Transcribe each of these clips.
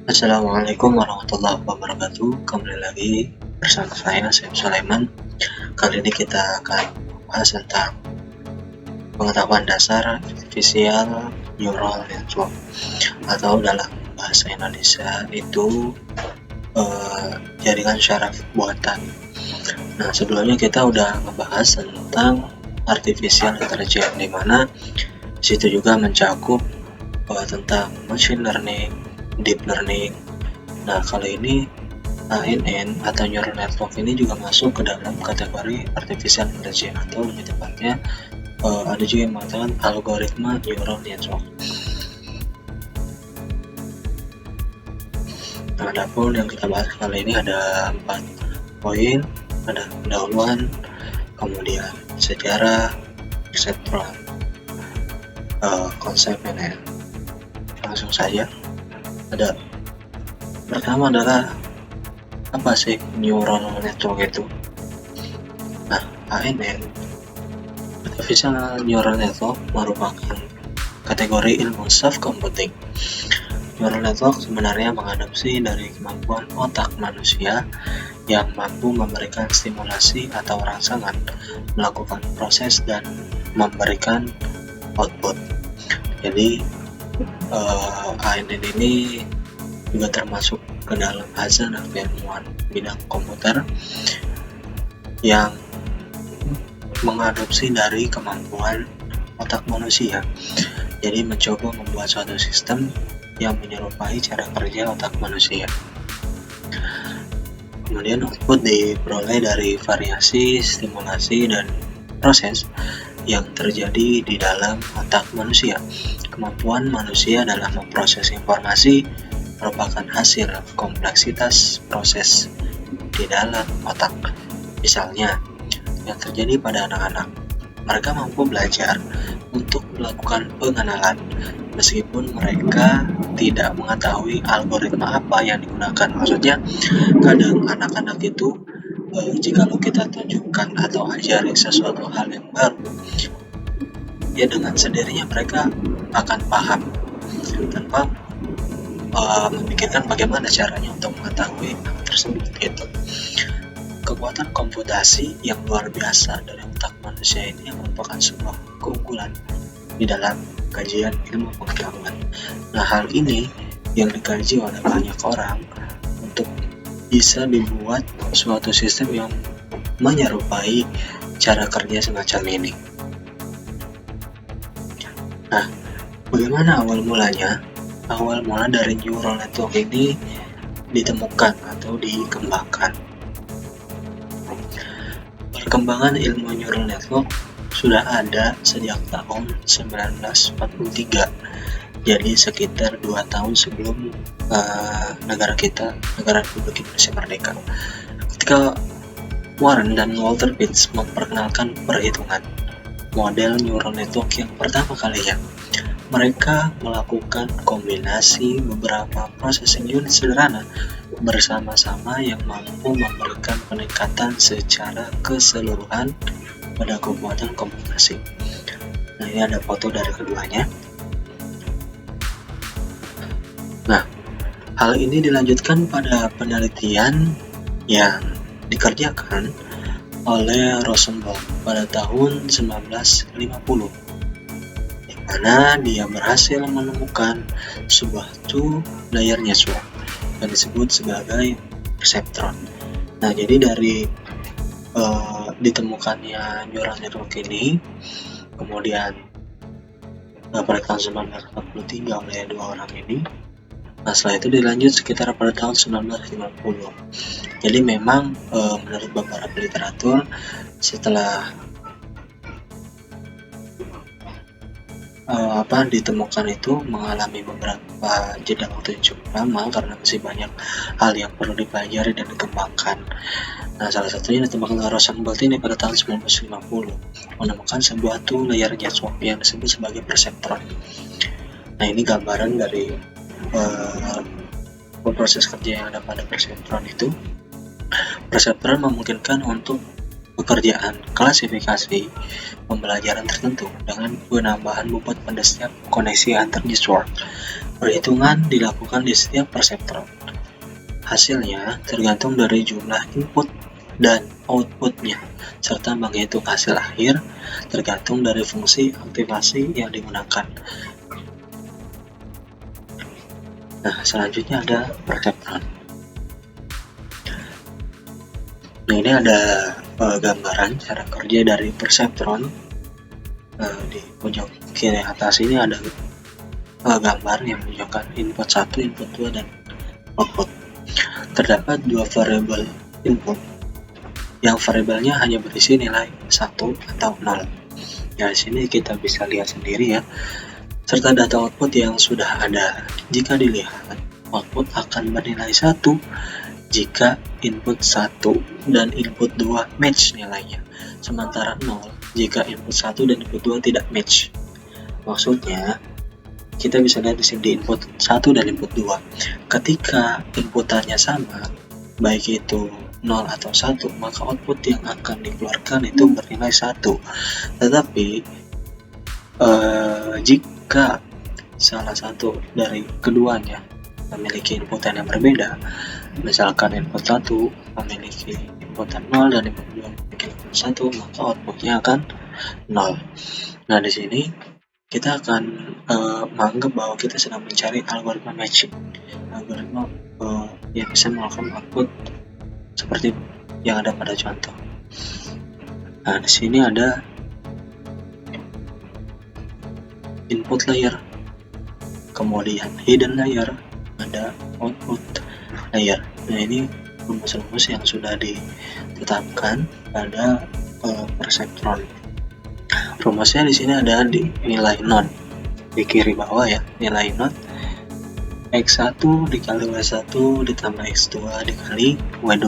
Assalamualaikum warahmatullahi wabarakatuh. Kembali lagi bersama saya, Syed Sulaiman. Kali ini kita akan bahas tentang pengetahuan dasar artificial neural network, atau dalam bahasa Indonesia itu jaringan syaraf buatan. Nah, sebelumnya kita udah ngebahas tentang artificial intelligence, di mana situ juga mencakup tentang machine learning, deep learning. Nah, kali ini ANN atau neural network ini juga masuk ke dalam kategori artificial intelligence, atau lebih tepatnya ada juga yang mengatakan algoritma neural network. Nah, adapun yang kita bahas kali ini ada 4 poin. Ada pendahuluan, kemudian sejarah, perseptron, konsep NN. Langsung saja. Ada pertama adalah apa sih neural network itu? Nah, ANN, artificial neural network, merupakan kategori ilmu self computing. Neural network sebenarnya mengadopsi dari kemampuan otak manusia yang mampu memberikan stimulasi atau rangsangan, melakukan proses, dan memberikan output. Jadi ANN ini juga termasuk ke dalam azan keilmuan bidang komputer yang mengadopsi dari kemampuan otak manusia. Jadi mencoba membuat suatu sistem yang menyerupai cara kerja otak manusia. Kemudian output diperoleh dari variasi, stimulasi, dan proses yang terjadi di dalam otak manusia. Kemampuan manusia dalam memproses informasi merupakan hasil kompleksitas proses di dalam otak. Misalnya, yang terjadi pada anak-anak, mereka mampu belajar untuk melakukan pengenalan meskipun mereka tidak mengetahui algoritma apa yang digunakan. Maksudnya, kadang anak-anak itu jika kita tunjukkan atau ajari sesuatu hal yang baru, ya dengan sendirinya mereka akan paham tanpa memikirkan bagaimana caranya untuk mengetahui hal tersebut. Itu kekuatan komputasi yang luar biasa dari otak manusia ini yang merupakan sebuah keunggulan di dalam kajian ilmu pengetahuan. Nah, hal ini yang dikaji oleh banyak orang untuk bisa dibuat suatu sistem yang menyerupai cara kerja semacam ini. Nah, bagaimana awal mulanya? Awal mula dari neural network ini ditemukan atau dikembangkan. Perkembangan ilmu neural network sudah ada sejak tahun 1943. Jadi sekitar 2 tahun sebelum negara Republik Indonesia merdeka. Ketika Warren dan Walter Pitts memperkenalkan perhitungan, model neural network yang pertama kalinya, mereka melakukan kombinasi beberapa processing unit sederhana bersama-sama yang mampu memberikan peningkatan secara keseluruhan pada kekuatan komputasi. Nah, ini ada foto dari keduanya. Nah, hal ini dilanjutkan pada penelitian yang dikerjakan oleh Rosenberg pada tahun 1950, di mana dia berhasil menemukan sebuah two-layer network yang disebut sebagai perseptron. Nah, jadi dari ditemukannya neural network ini, kemudian pada tahun 1943 oleh dua orang ini. Nah, setelah itu dilanjut sekitar pada tahun 1950. Jadi memang menurut beberapa literatur, setelah ditemukan itu mengalami beberapa jeda waktu yang cukup lama karena masih banyak hal yang perlu dipelajari dan dikembangkan. Nah, salah satunya ditemukan oleh Rosenberg ini pada tahun 1950, menemukan sebuah two-layer network yang disebut sebagai perseptron. Nah, ini gambaran dari proses kerja yang ada pada perseptron itu. Perseptron memungkinkan untuk pekerjaan klasifikasi pembelajaran tertentu dengan penambahan bobot pada setiap koneksi antar network. Perhitungan dilakukan di setiap perseptron. Hasilnya tergantung dari jumlah input dan outputnya, serta menghitung hasil akhir tergantung dari fungsi aktivasi yang digunakan. Nah, selanjutnya ada perseptron. Nah, ini ada gambaran cara kerja dari perseptron. Di pojok kiri atas ini ada gambar yang menunjukkan input 1, input 2, dan output. Terdapat dua variabel input yang variabelnya hanya berisi nilai 1 atau 0. Ya, di sini kita bisa lihat sendiri ya, serta data output yang sudah ada. Jika dilihat, output akan bernilai 1 jika input 1 dan input 2 match nilainya, sementara 0 jika input 1 dan input 2 tidak match. Maksudnya, kita bisa lihat di sini di input 1 dan input 2. Ketika inputannya sama, baik itu 0 atau 1, maka output yang akan dikeluarkan itu bernilai 1. Tetapi jika salah satu dari keduanya memiliki inputan yang berbeda, misalkan input 1 memiliki inputan 0 dan input 2 memiliki input 1, maka outputnya akan 0. Nah, di sini kita akan menganggap bahwa kita sedang mencari algoritma matching, algoritma yang bisa melakukan output seperti yang ada pada contoh. Nah, di sini ada input layer, kemudian hidden layer, ada output layer. Nah, ini rumus-rumus yang sudah ditetapkan pada perseptron. Rumusnya di sini ada di nilai non di kiri bawah ya, nilai non X1 dikali Y1 ditambah X2 dikali Y2.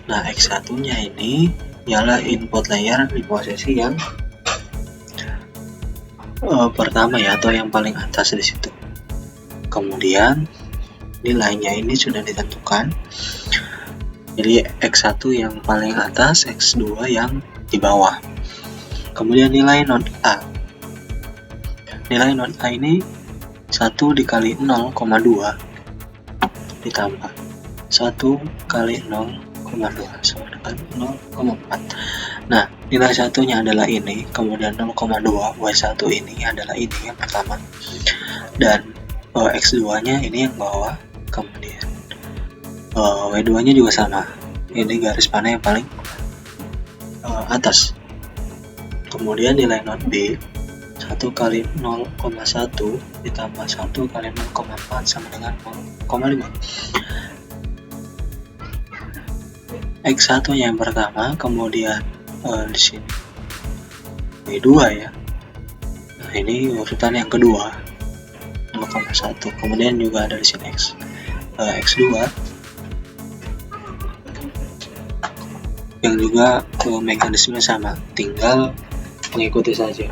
Nah, X1 nya ini ialah input layer di posisi yang pertama ya, atau yang paling atas di situ. Kemudian nilainya ini sudah ditentukan, jadi X1 yang paling atas, X2 yang di bawah. Kemudian nilai non A. Nilai non A ini 1 dikali 0,2 ditambah 1 kali 0,2 sama dengan 0,4. Nah, nilai satunya adalah ini, kemudian 0,2 Y1 ini adalah ini yang pertama, dan X2 nya ini yang bawah, kemudian Y2 nya juga sama, ini garis panah yang paling atas. Kemudian nilai non B 1 kali 0,1 ditambah 1 kali 0,4 sama dengan 0,5. X1 yang pertama, kemudian di sini Y2 ya. Nah, ini urutan yang kedua 0,1. Kemudian juga ada di sini X2 yang juga mekanisme sama, tinggal mengikuti saja.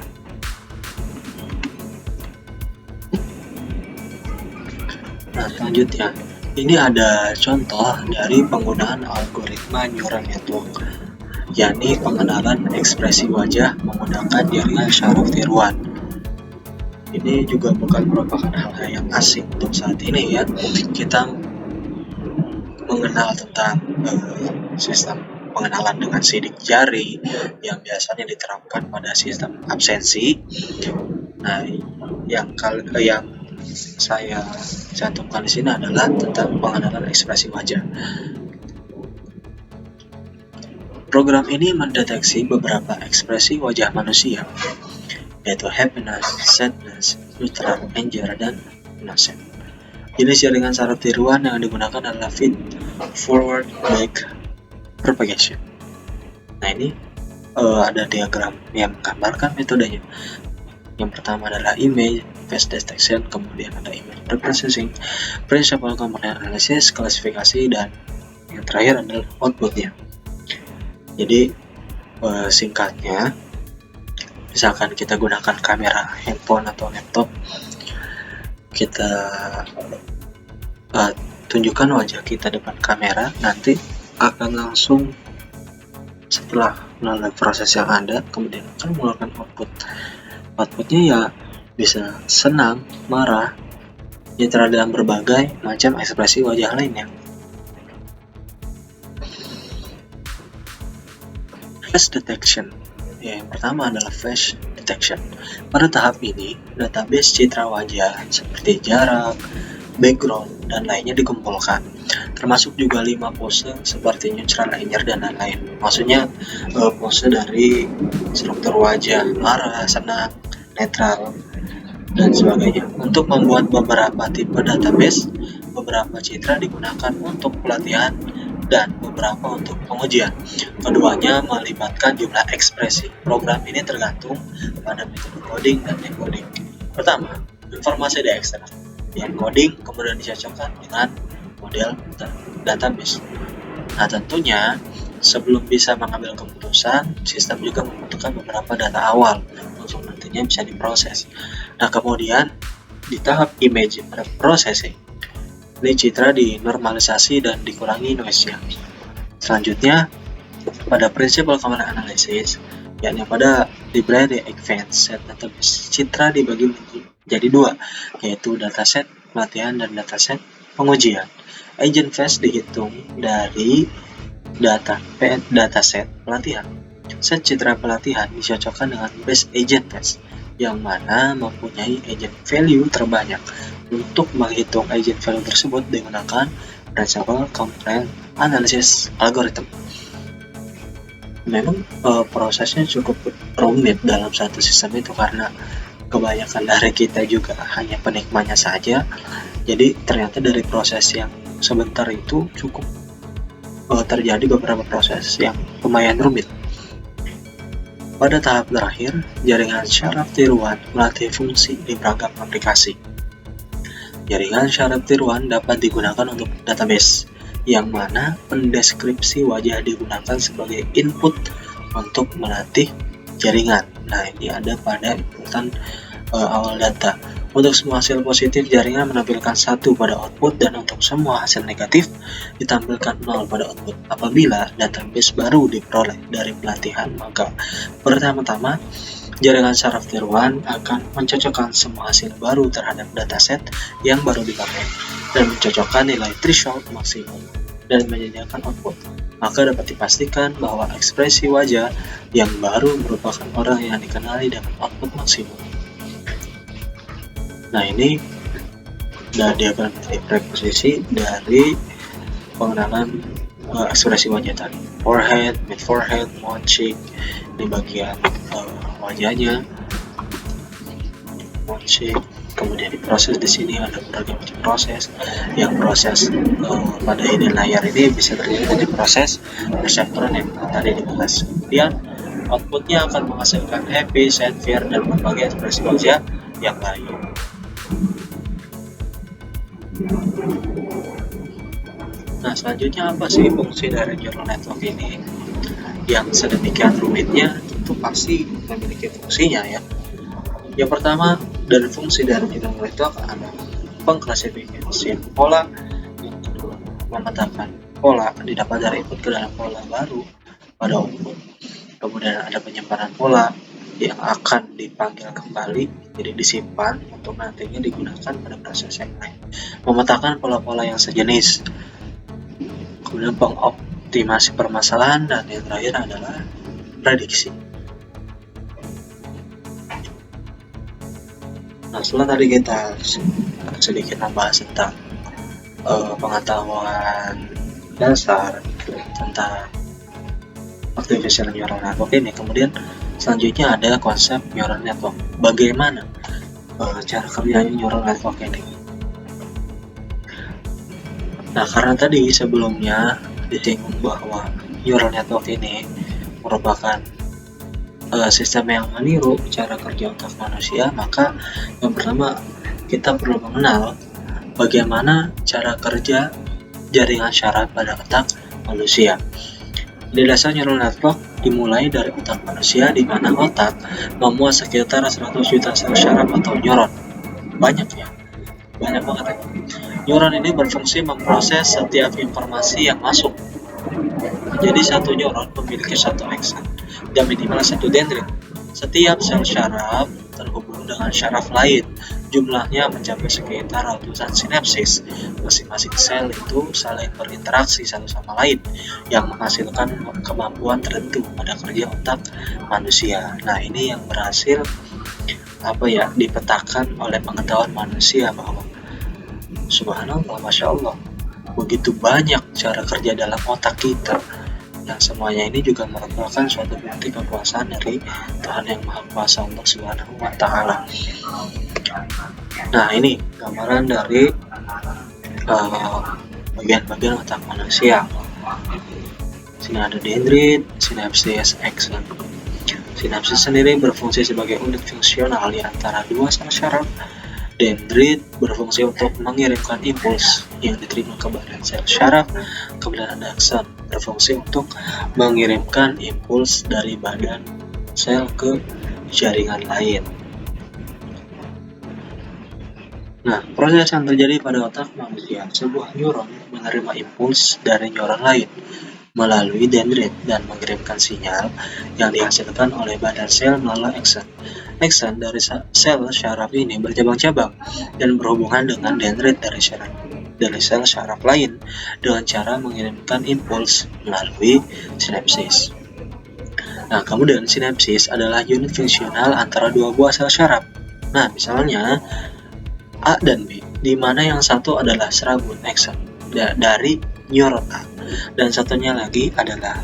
Nah, selanjutnya ini ada contoh dari penggunaan algoritma neural network, yakni pengenalan ekspresi wajah menggunakan jaringan syaraf tiruan. Ini juga bukan merupakan hal yang asing untuk saat ini ya. Kita mengenal tentang sistem pengenalan dengan sidik jari yang biasanya diterapkan pada sistem absensi. Nah, yang saya cantumkan di sini adalah tentang pengenalan ekspresi wajah. Program ini mendeteksi beberapa ekspresi wajah manusia, yaitu happiness, sadness, neutral, anger, dan innocent. Jenis jaringan saraf tiruan yang digunakan adalah feed forward back propagation. Nah, ini ada diagram yang menggambarkan metodenya. Yang pertama adalah image face detection, kemudian ada image preprocessing, principal component analysis, klasifikasi, dan yang terakhir adalah outputnya. Jadi singkatnya, misalkan kita gunakan kamera handphone atau laptop, kita tunjukkan wajah kita depan kamera, nanti akan langsung setelah melalui proses yang ada, kemudian akan mengeluarkan outputnya ya bisa senang, marah, Citra dalam berbagai macam ekspresi wajah lainnya. Face detection. Yang pertama adalah face detection. Pada tahap ini, database citra wajah seperti jarak, background, dan lainnya dikumpulkan. Termasuk juga 5 pose seperti neutral liner dan lain-lain. Maksudnya pose dari struktur wajah, marah, senang, netral, dan sebagainya. Untuk membuat beberapa tipe database, beberapa citra digunakan untuk pelatihan dan beberapa untuk pengujian. Keduanya melibatkan jumlah ekspresi. Program ini tergantung pada metode coding dan encoding. Pertama, informasi diekstrak. Encoding kemudian dicocokkan dengan model database. Nah, tentunya sebelum bisa mengambil keputusan, sistem juga membutuhkan beberapa data awal untuk nantinya bisa diproses. Nah, kemudian di tahap image processing, ini citra dinormalisasi dan dikurangi noise-nya. Selanjutnya, pada prinsipal common analysis, yakni pada library advanced set database, citra dibagi menjadi 2, yaitu dataset pelatihan dan dataset pengujian. Agent phase dihitung dari dataset pelatihan. Set citra pelatihan dicocokkan dengan base agent phase, yang mana mempunyai agent value terbanyak. Untuk menghitung agent value tersebut digunakan Principal Component Analysis Algorithm. Memang prosesnya cukup rumit dalam satu sistem itu karena kebanyakan dari kita juga hanya penikmatnya saja. Jadi ternyata dari proses yang sebentar itu cukup terjadi beberapa proses yang lumayan rumit. Pada tahap terakhir, jaringan syaraf tiruan melatih fungsi di beragam aplikasi. Jaringan syaraf tiruan dapat digunakan untuk database, yang mana pendeskripsi wajah digunakan sebagai input untuk melatih jaringan. Nah, ini ada pada inputan awal data. Untuk semua hasil positif, jaringan menampilkan 1 pada output, dan untuk semua hasil negatif ditampilkan 0 pada output. Apabila database baru diperoleh dari pelatihan, maka pertama-tama jaringan syaraf tiruan akan mencocokkan semua hasil baru terhadap dataset yang baru dipakai dan mencocokkan nilai threshold maksimum dan menyediakan output. Maka dapat dipastikan bahwa ekspresi wajah yang baru merupakan orang yang dikenali dengan output maksimum. Nah, ini diagram preposisi dari pengenalan ekspresi wajah tadi. Forehead, mid forehead, mouth cheek, di bagian wajahnya, mouth cheek. Kemudian diproses di sini ada berbagai macam proses. Yang proses pada ini layar ini bisa terjadi dari proses perseptron yang tadi dibahas. Kemudian outputnya akan menghasilkan happy, sad, fear, dan berbagai ekspresi wajah yang lain. Nah, selanjutnya apa sih fungsi dari neural network ini? Yang sedemikian rumitnya tentu pasti memiliki fungsinya ya. Yang pertama, dari fungsi dari neural network adalah pengklasifikasian pola. Yang kedua, memetakan pola didapat dari input ke dalam pola baru pada output. Kemudian ada penyimpanan pola yang akan dipanggil kembali, jadi disimpan untuk nantinya digunakan pada proses yang lain. Memetakan pola-pola yang sejenis. Kemudian pengoptimasi permasalahan, dan yang terakhir adalah prediksi. Nah, setelah tadi kita sedikit membahas tentang pengetahuan dasar tentang artificial neural network ini, kemudian selanjutnya ada konsep neural network. Bagaimana cara kerjanya neural network ini? Nah, karena tadi sebelumnya disinggung bahwa neural network ini merupakan sistem yang meniru cara kerja otak manusia, maka yang pertama kita perlu mengenal bagaimana cara kerja jaringan syaraf pada otak manusia. Di dasar neural network dimulai dari otak manusia, di mana otak memuat sekitar 100 juta sel syaraf atau neuron. Banyak ya, banyak banget ya. Neuron ini berfungsi memproses setiap informasi yang masuk. Jadi satu neuron memiliki satu akson dan minimal satu dendrit. Setiap sel syaraf terhubung dengan syaraf lain jumlahnya mencapai sekitar ratusan sinapsis. Masing-masing sel itu saling berinteraksi satu sama lain yang menghasilkan kemampuan tertentu pada kerja otak manusia. Nah, ini yang berhasil dipetakan oleh pengetahuan manusia bahwa subhanallah, masya Allah, begitu banyak cara kerja dalam otak kita, yang semuanya ini juga merupakan suatu bukti kekuasaan dari Tuhan yang Maha Kuasa, Allah Subhanahu wa Ta'ala. Nah, ini gambaran dari bagian-bagian otak manusia. Sini ada dendrit, sinapsis, axon. Sinapsis sendiri berfungsi sebagai unit fungsional di antara dua sel syaraf. Dendrit berfungsi untuk mengirimkan impuls yang diterima ke badan sel syaraf, kemudian ada akson berfungsi untuk mengirimkan impuls dari badan sel ke jaringan lain. Nah, proses yang terjadi pada otak manusia, sebuah neuron menerima impuls dari neuron lain melalui dendrit dan mengirimkan sinyal yang dihasilkan oleh badan sel melalui akson. Akson dari sel syaraf ini bercabang-cabang dan berhubungan dengan dendrit dari sel syaraf lain dengan cara mengirimkan impuls melalui sinapsis. Nah, kemudian sinapsis adalah unit fungsional antara dua buah sel syaraf. Nah, misalnya A dan B, di mana yang satu adalah serabut akson dari neuron A dan satunya lagi adalah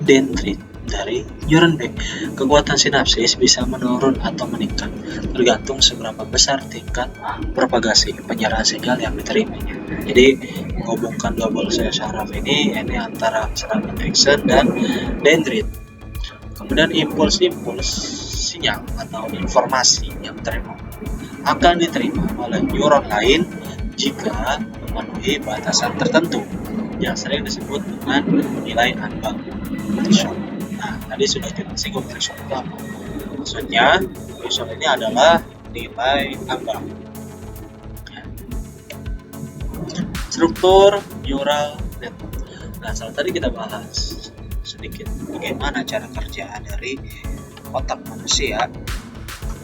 dendrit dari neuron B. Kekuatan sinapsis bisa menurun atau meningkat tergantung seberapa besar tingkat propagasi penyerahan sinyal yang diterimanya. Jadi menghubungkan dua buah sel syaraf ini antara serabut akson dan dendrit. Kemudian impuls sinyal atau informasi yang diterima akan diterima oleh neuron lain jika memenuhi batasan tertentu yang sering disebut dengan nilai ambang threshold. Nah, tadi sudah kita singgung threshold itu apa. Maksudnya, threshold ini adalah nilai ambang. Struktur neural network. Nah, tadi kita bahas sedikit bagaimana cara kerja dari otak manusia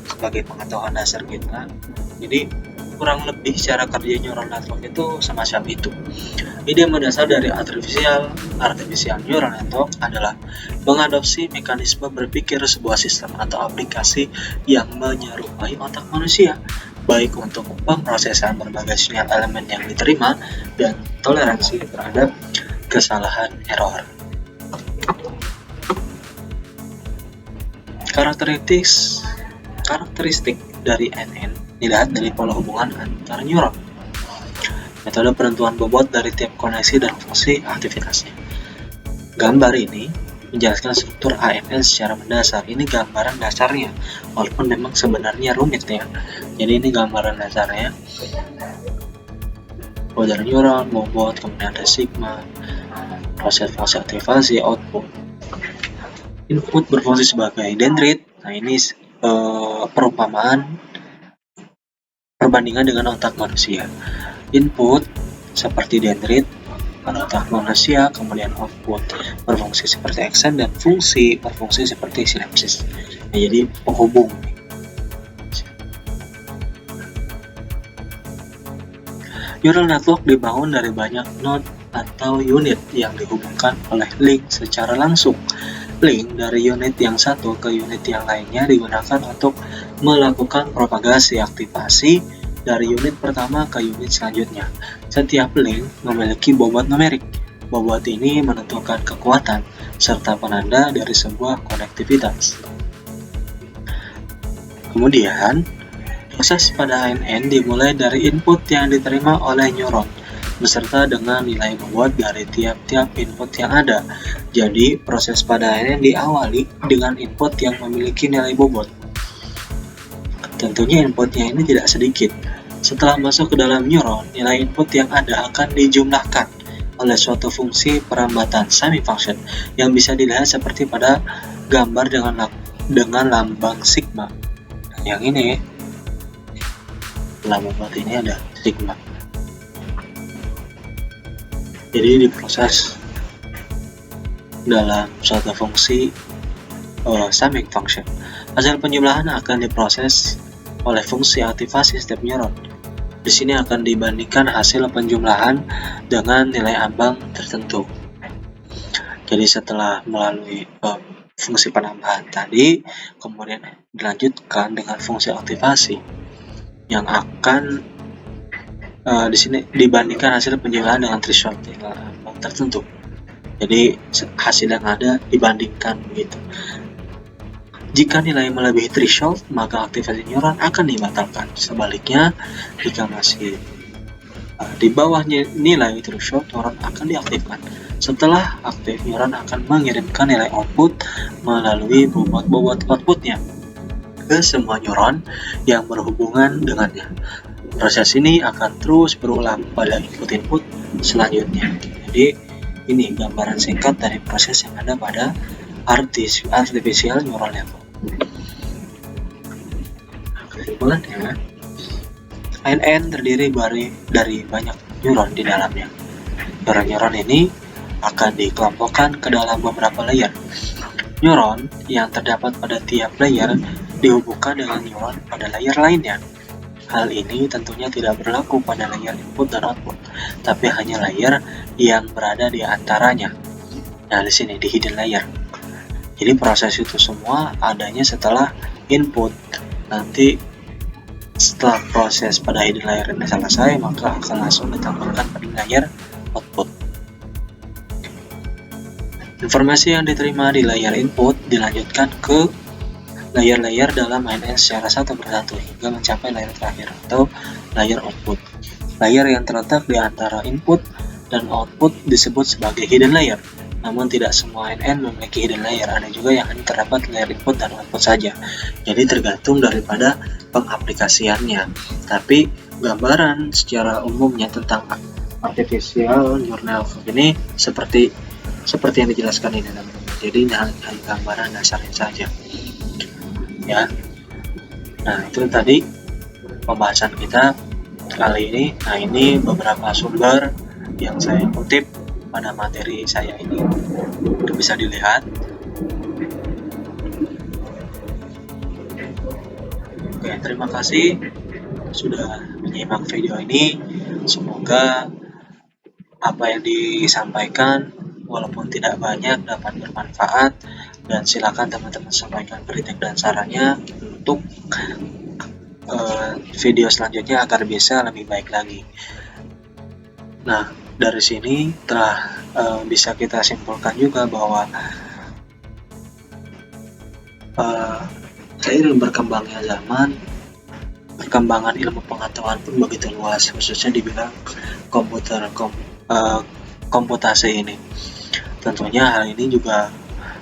sebagai pengetahuan dasar kita. Jadi kurang lebih cara kerja neural network itu semacam itu. Ide mendasar dari artificial neural network adalah mengadopsi mekanisme berpikir sebuah sistem atau aplikasi yang menyerupai otak manusia, baik untuk pemrosesan berbagai sinyal elemen yang diterima dan toleransi terhadap kesalahan error. Karakteristik dari NN dilihat dari pola hubungan antar neuron, metode penentuan bobot dari tiap koneksi dan fungsi aktivitasnya. Gambar ini menjelaskan struktur ANN secara mendasar. Ini gambaran dasarnya, walaupun memang sebenarnya rumit ya. Jadi ini gambaran dasarnya. Model neuron, bobot, kemudian ada sigma, proses fungsi aktivasi, output. Input berfungsi sebagai dendrit. Nah, ini perbandingan dengan otak manusia. Input seperti dendrit pada otak manusia, kemudian output berfungsi seperti akson dan fungsi berfungsi seperti sinapsis. Nah, jadi penghubung. Neural network dibangun dari banyak node atau unit yang dihubungkan oleh link secara langsung. Link dari unit yang satu ke unit yang lainnya digunakan untuk melakukan propagasi aktivasi dari unit pertama ke unit selanjutnya. Setiap link memiliki bobot numerik. Bobot ini menentukan kekuatan serta penanda dari sebuah konektivitas. Kemudian, proses pada ANN dimulai dari input yang diterima oleh neuron beserta dengan nilai bobot dari tiap-tiap input yang ada. Jadi, proses pada ANN diawali dengan input yang memiliki nilai bobot. Tentunya inputnya ini tidak sedikit. Setelah masuk ke dalam neuron, nilai input yang ada akan dijumlahkan oleh suatu fungsi perambatan summing function yang bisa dilihat seperti pada gambar dengan lambang sigma. Nah, yang ini lambang buat ini ada sigma. Jadi diproses dalam suatu fungsi summing function. Hasil penjumlahan akan diproses oleh fungsi aktivasi setiap neuron. Di sini akan dibandingkan hasil penjumlahan dengan nilai ambang tertentu. Jadi setelah melalui fungsi penambahan tadi, kemudian dilanjutkan dengan fungsi aktivasi yang akan di sini dibandingkan hasil penjumlahan dengan threshold nilai ambang tertentu. Jadi hasil yang ada dibandingkan begitu. Jika nilai melebihi threshold, maka aktivasi neuron akan dibatalkan. Sebaliknya, jika masih di bawah nilai threshold, neuron akan diaktifkan. Setelah aktif, neuron akan mengirimkan nilai output melalui bobot outputnya ke semua neuron yang berhubungan dengannya. Proses ini akan terus berulang pada input-input selanjutnya. Jadi, ini gambaran singkat dari proses yang ada pada artificial neural network. Kesimpulannya, ANN terdiri dari banyak neuron di dalamnya. Neuron-neuron ini akan dikelompokkan ke dalam beberapa layer. Neuron yang terdapat pada tiap layer dihubungkan dengan neuron pada layer lainnya. Hal ini tentunya tidak berlaku pada layer input dan output, tapi hanya layer yang berada di antaranya. Nah, di sini di hidden layer. Jadi proses itu semua adanya setelah input. Nanti setelah proses pada hidden layer ini selesai, maka akan langsung ditampilkan pada layer output. Informasi yang diterima di layer input dilanjutkan ke layer-layer dalam ANN secara satu persatu hingga mencapai layer terakhir atau layer output. Layer yang terletak di antara input dan output disebut sebagai hidden layer. Namun tidak semua ANN memiliki hidden layer, ada juga yang hanya terdapat layer input dan output saja. Jadi tergantung daripada pengaplikasiannya. Tapi gambaran secara umumnya tentang artificial neural network ini seperti yang dijelaskan ini teman-teman. Jadi hanya gambaran dasarnya saja. Ya. Nah, itu tadi pembahasan kita kali ini. Nah, ini beberapa sumber yang saya kutip pada materi saya ini, bisa dilihat. Oke, terima kasih sudah menyimak video ini. Semoga apa yang disampaikan walaupun tidak banyak dapat bermanfaat, dan silakan teman-teman sampaikan kritik dan sarannya untuk video selanjutnya agar bisa lebih baik lagi. Nah, dari sini telah bisa kita simpulkan juga bahwa seiring berkembangnya zaman, perkembangan ilmu pengetahuan pun begitu luas, khususnya di bidang komputasi ini. Tentunya hal ini juga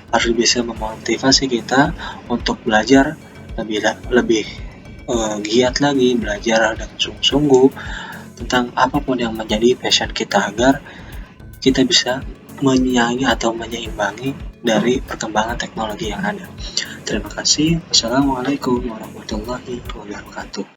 harus bisa memotivasi kita untuk belajar lebih giat lagi, belajar dengan sungguh-sungguh tentang apapun yang menjadi passion kita, agar kita bisa menyaingi atau menyeimbangi dari perkembangan teknologi yang ada. Terima kasih. Wassalamualaikum warahmatullahi wabarakatuh.